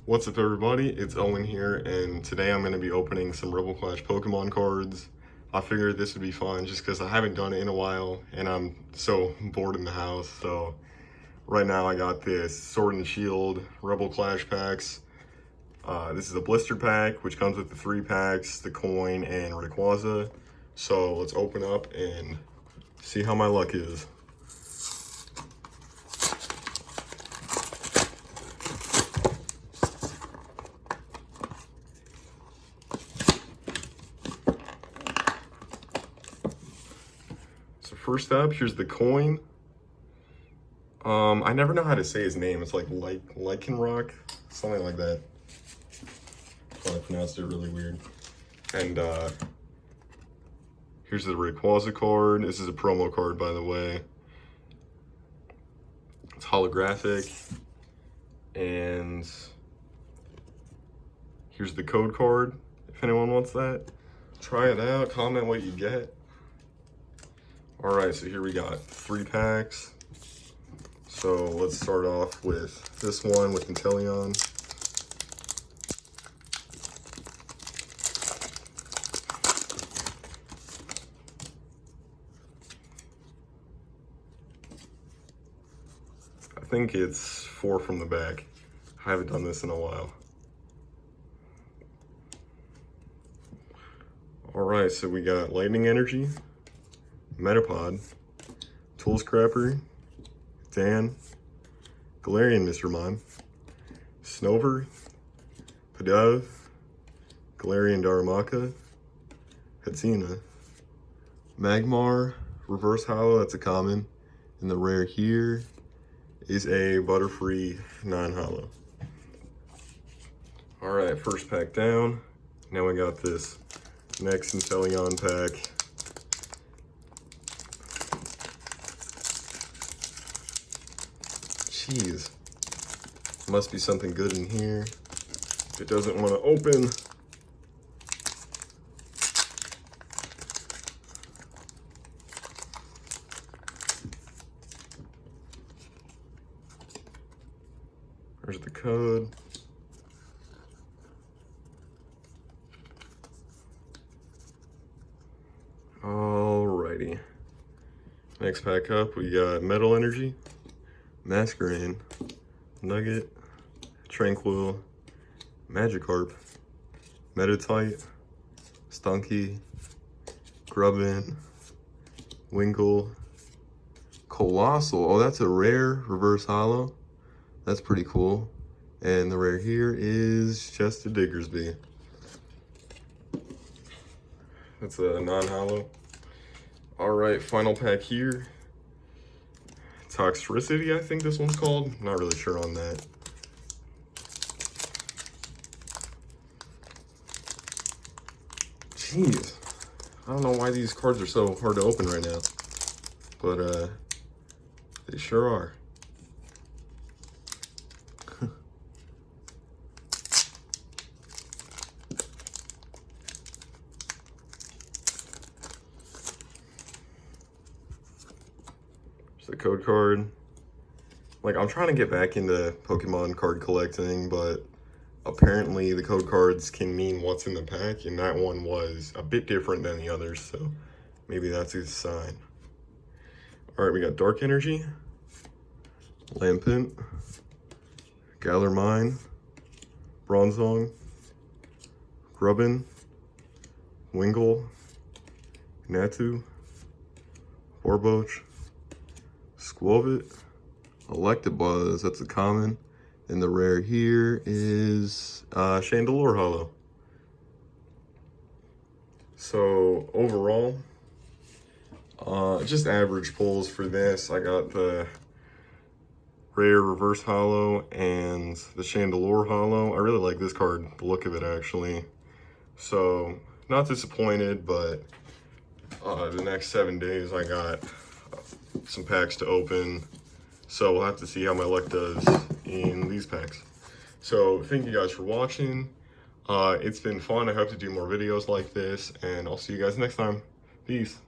What's up everybody, it's Owen here, and today I'm going to be opening some Rebel Clash Pokemon cards. I figured this would be fun just because I haven't done it in a while and I'm so bored in the house. So right now I got this Sword and Shield Rebel Clash packs. This is a blister pack which comes with the 3 packs, the coin, and Rayquaza. So let's open up and see how my luck is. So first up, here's the coin. I never know how to say his name. It's like Lycanroc, something like that. I pronounced it really weird. And here's the Rayquaza card. This is a promo card, by the way. It's holographic. And here's the code card, if anyone wants that. Try it out, comment what you get. All right, so here we got 3 packs. So let's start off with this one with Inteleon. I think it's 4 from the back. I haven't done this in a while. All right, so we got Lightning Energy, Metapod, Tool Scrapper, Dan, Galarian Mr. Mime, Snover, Pidove, Galarian Darumaka, Hatsina, Magmar, Reverse Hollow, that's a common, and the rare here is a Butterfree non-hollow. All right, first pack down. Now we got this next Inteleon pack. Jeez, must be something good in here. It doesn't want to open. There's the code. Alrighty. Next pack up, we got Metal Energy, Masquerain, Nugget, Tranquil, Magikarp, Metatite, Stunky, Grubbin, Winkle, Colossal. Oh, that's a rare reverse hollow. That's pretty cool. And the rare here is just a Diggersby. That's a non-hollow. All right, final pack here. Toxtricity, I think this one's called. I'm not really sure on that. Jeez, I don't know why these cards are so hard to open right now, but they sure are. The code card. Like, I'm trying to get back into Pokemon card collecting, but apparently the code cards can mean what's in the pack, and that one was a bit different than the others, so maybe that's a sign. All right, we got Dark Energy, Lampent, Galarmine, Bronzong, Grubbin, Wingull, Natu, Warboch, Squovit, Electabuzz, that's a common, and the rare here is Chandelure Hollow. So overall, just average pulls for this. I got the rare reverse hollow and the Chandelure Hollow. I really like this card, the look of it actually. So not disappointed, but the next 7 days I got some packs to open, so we'll have to see how my luck does in these packs. So thank you guys for watching. It's been fun. I hope to do more videos like this, and I'll see you guys next time. Peace.